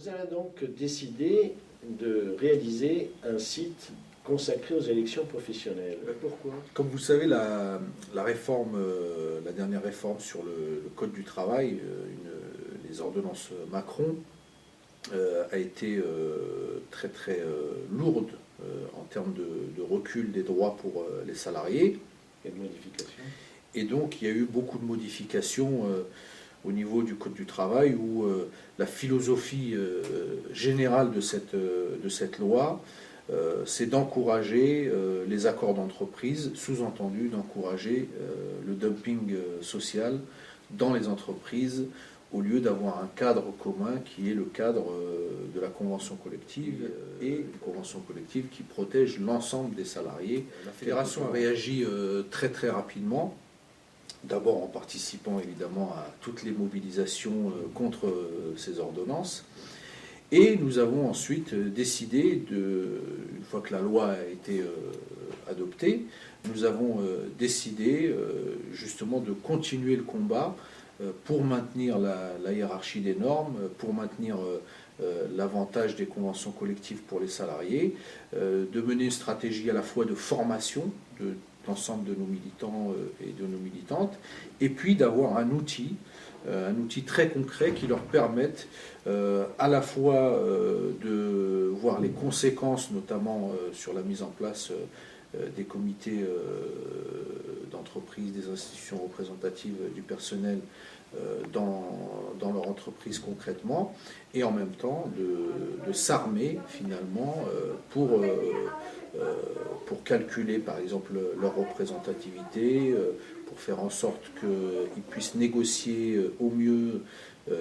Vous avez donc décidé de réaliser un site consacré aux élections professionnelles. Pourquoi? Comme vous le savez, la réforme, la dernière réforme sur le Code du travail, les ordonnances Macron, a été très très lourde en termes de recul des droits pour les salariés. Et de modifications. Et donc il y a eu beaucoup de modifications au niveau du Code du travail où la philosophie générale de cette loi, c'est d'encourager les accords d'entreprise, sous-entendu d'encourager le dumping social dans les entreprises au lieu d'avoir un cadre commun qui est le cadre de la convention collective et une convention collective qui protège l'ensemble des salariés. La fédération a réagi très très rapidement, d'abord en participant évidemment à toutes les mobilisations contre ces ordonnances. Et nous avons ensuite décidé, une fois que la loi a été adoptée, nous avons décidé justement de continuer le combat pour maintenir la hiérarchie des normes, pour maintenir l'avantage des conventions collectives pour les salariés, de mener une stratégie à la fois de formation de l'ensemble de nos militants et de nos militantes, et puis d'avoir un outil très concret qui leur permette à la fois de voir les conséquences, notamment sur la mise en place des comités d'entreprise, des institutions représentatives du personnel dans leur entreprise concrètement, et en même temps de s'armer finalement pour calculer par exemple leur représentativité, pour faire en sorte qu'ils puissent négocier au mieux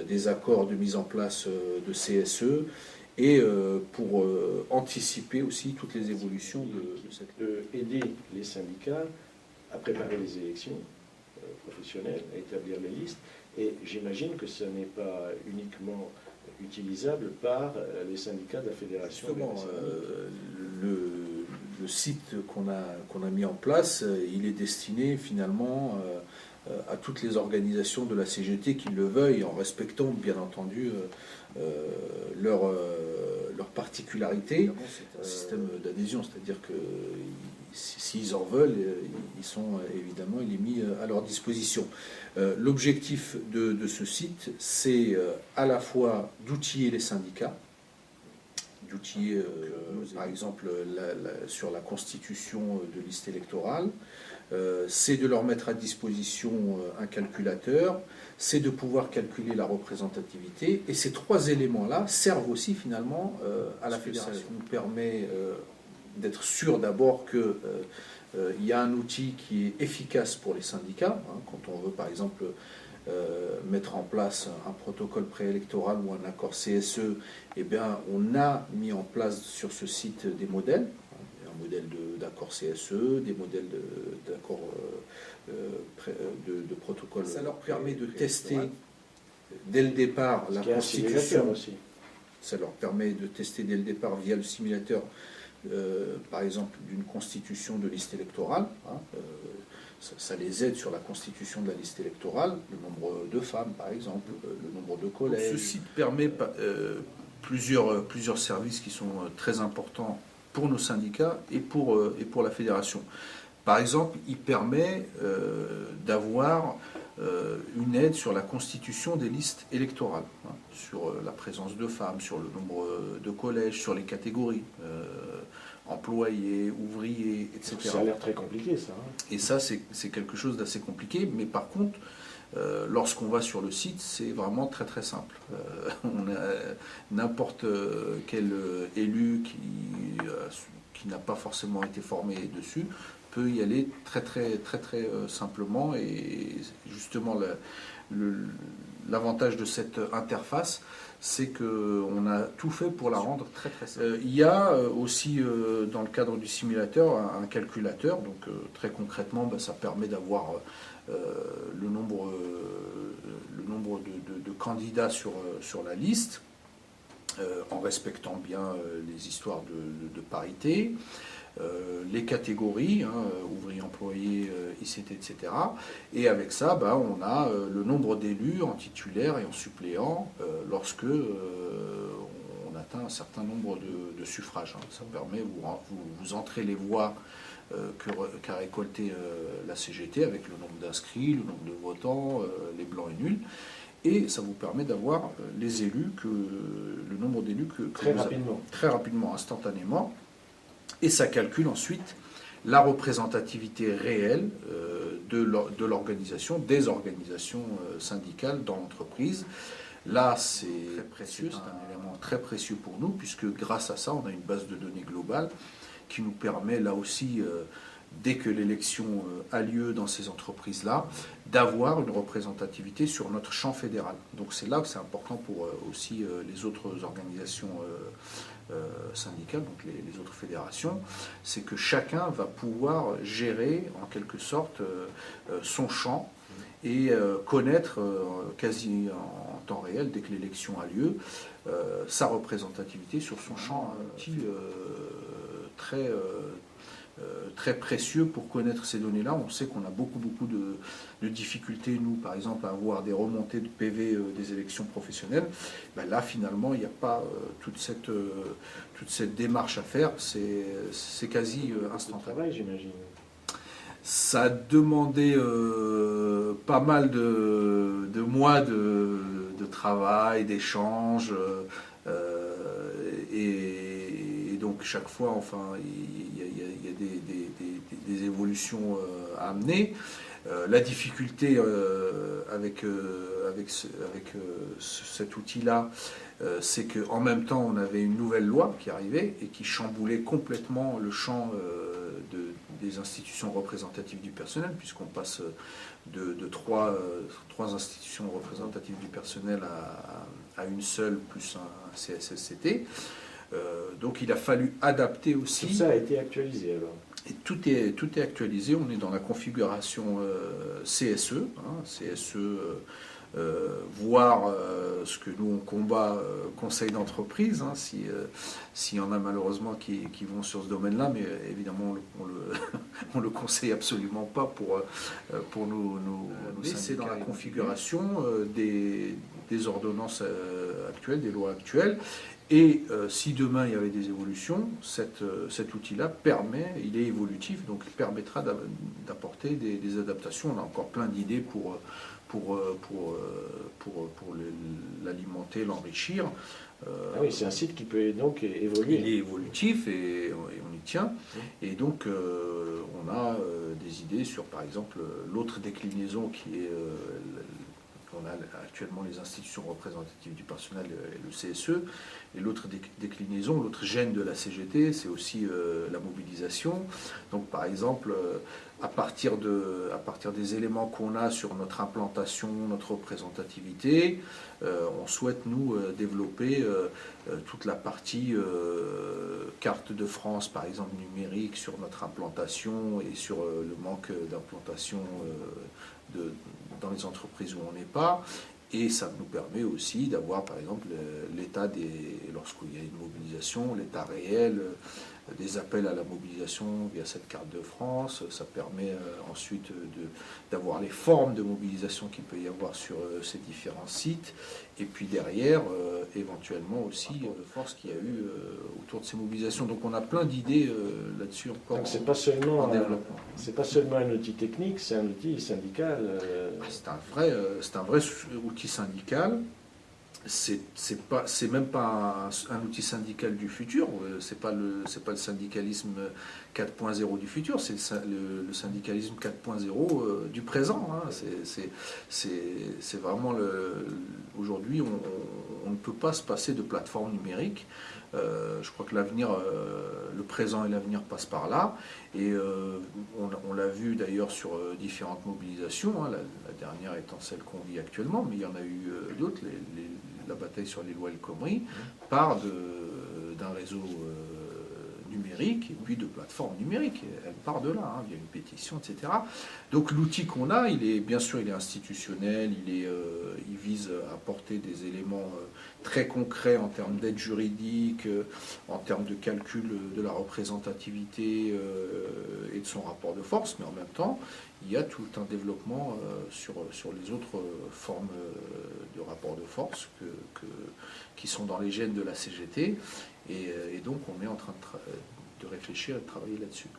des accords de mise en place de CSE, et pour anticiper aussi toutes les évolutions de cette loi. Aider les syndicats à préparer les élections professionnelles, à établir les listes, et j'imagine que ce n'est pas uniquement utilisable par les syndicats de la fédération. Justement, le site qu'on a mis en place, il est destiné finalement à toutes les organisations de la CGT qui le veuillent, en respectant bien entendu leurs particularités. C'est un système d'adhésion, c'est-à-dire que s'ils en veulent, ils sont évidemment, il est mis à leur disposition. L'objectif de ce site, c'est à la fois d'outiller les syndicats, d'outiller par exemple sur la constitution de listes électorales, c'est de leur mettre à disposition un calculateur, c'est de pouvoir calculer la représentativité, et ces trois éléments-là servent aussi finalement à la fédération. Ça nous permet d'être sûr d'abord qu'il y a un outil qui est efficace pour les syndicats, quand on veut par exemple mettre en place un protocole préélectoral ou un accord CSE, eh bien, on a mis en place sur ce site des modèles, un modèle d'accord CSE, des modèles d'accord de protocole. Ça leur permet de tester dès le départ la constitution. Aussi. Ça leur permet de tester dès le départ via le simulateur, par exemple, d'une constitution de liste électorale. Ça les aide sur la constitution de la liste électorale, le nombre de femmes par exemple, le nombre de collèges. Ce site permet plusieurs services qui sont très importants pour nos syndicats et pour la fédération. Par exemple, il permet d'avoir une aide sur la constitution des listes électorales, sur la présence de femmes, sur le nombre de collèges, sur les catégories. Employés, ouvriers, etc. Ça a l'air très compliqué, ça. Et ça, c'est quelque chose d'assez compliqué, mais par contre, lorsqu'on va sur le site, c'est vraiment très très simple. On a n'importe quel élu qui n'a pas forcément été formé dessus peut y aller très très très très simplement, et justement l'avantage de cette interface, c'est qu'on a tout fait pour la rendre très très simple. Il y a aussi dans le cadre du simulateur un calculateur, donc très concrètement ça permet d'avoir le nombre de candidats sur la liste, en respectant bien les histoires de parité, les catégories, ouvriers, employés, ICT, etc. Et avec ça, on a le nombre d'élus en titulaire et en suppléant lorsque atteint un certain nombre de suffrages. Hein. Ça permet, vous entrez les voix qu'a récolté la CGT avec le nombre d'inscrits, le nombre de votants, les blancs et nuls. Et ça vous permet d'avoir les élus, le nombre d'élus très rapidement. Très rapidement, instantanément. Et ça calcule ensuite la représentativité réelle de l'organisation, des organisations syndicales dans l'entreprise. Là, c'est très précieux, c'est un élément très précieux pour nous, puisque grâce à ça, on a une base de données globale qui nous permet, là aussi, dès que l'élection a lieu dans ces entreprises-là, d'avoir une représentativité sur notre champ fédéral. Donc c'est là que c'est important pour aussi les autres organisations syndicales, donc les autres fédérations, c'est que chacun va pouvoir gérer en quelque sorte son champ et connaître quasi en temps réel, dès que l'élection a lieu, sa représentativité sur son champ, un outil très précieux pour connaître ces données-là. On sait qu'on a beaucoup de difficultés, nous, par exemple, à avoir des remontées de PV des élections professionnelles. Ben là, finalement, il n'y a pas toute cette démarche à faire. C'est quasi instantané. Travail, j'imagine. Ça a demandé pas mal de mois de travail, d'échanges, et donc chaque fois, enfin, il y a des évolutions à amener. La difficulté avec cet outil-là, c'est qu'en même temps, on avait une nouvelle loi qui arrivait et qui chamboulait complètement le champ des institutions représentatives du personnel, puisqu'on passe de trois institutions représentatives du personnel à une seule, plus un CSSCT. Donc il a fallu adapter aussi. Tout ça a été actualisé alors. Et tout est actualisé, on est dans la configuration CSE, voir ce que nous on combat, conseil d'entreprise, s'il y en a malheureusement qui vont sur ce domaine-là, mais évidemment on le conseille absolument pas pour nos syndicats. C'est dans la configuration des ordonnances actuelles, des lois actuelles. Et si demain il y avait des évolutions, cet outil-là il est évolutif, donc il permettra d'apporter des adaptations. On a encore plein d'idées pour l'alimenter, l'enrichir. Ah oui, c'est un site qui peut donc évoluer. Il est évolutif et on y tient. Et donc on a des idées sur, par exemple, l'autre déclinaison qui est... on a actuellement les institutions représentatives du personnel et le CSE, et l'autre déclinaison, l'autre gène de la CGT, c'est aussi la mobilisation. Donc par exemple, à partir des éléments qu'on a sur notre implantation, notre représentativité, on souhaite nous développer toute la partie carte de France, par exemple numérique, sur notre implantation et sur le manque d'implantation dans les entreprises où on n'est pas. Et ça nous permet aussi d'avoir, par exemple, lorsqu'il y a une mobilisation, l'état réel des appels à la mobilisation via cette carte de France. Ça permet ensuite d'avoir les formes de mobilisation qu'il peut y avoir sur ces différents sites. Et puis derrière, éventuellement aussi, de force qu'il y a eu autour de ces mobilisations. Donc on a plein d'idées là-dessus encore. Donc c'est pas seulement en développement. C'est pas seulement un outil technique, c'est un outil syndical. C'est un vrai outil syndical. C'est même pas un outil syndical du futur. C'est pas le syndicalisme 4.0 du futur. C'est le syndicalisme 4.0 du présent. Hein. C'est vraiment aujourd'hui, on ne peut pas se passer de plateforme numérique. Je crois que l'avenir, le présent et l'avenir passent par là. Et on l'a vu d'ailleurs sur différentes mobilisations, hein, la dernière étant celle qu'on vit actuellement, mais il y en a eu d'autres. La bataille sur les lois El Khomri part d'un réseau numérique et puis de plateformes numériques. Elle part de là, hein, il y a une pétition, etc. Donc l'outil qu'on a, bien sûr, il est institutionnel, il vise à apporter des éléments très concrets en termes d'aide juridique, en termes de calcul de la représentativité et de son rapport de force, mais en même temps, il y a tout un développement sur les autres formes de rapport de force qui sont dans les gènes de la CGT. Et donc on est en train de réfléchir et de travailler là-dessus.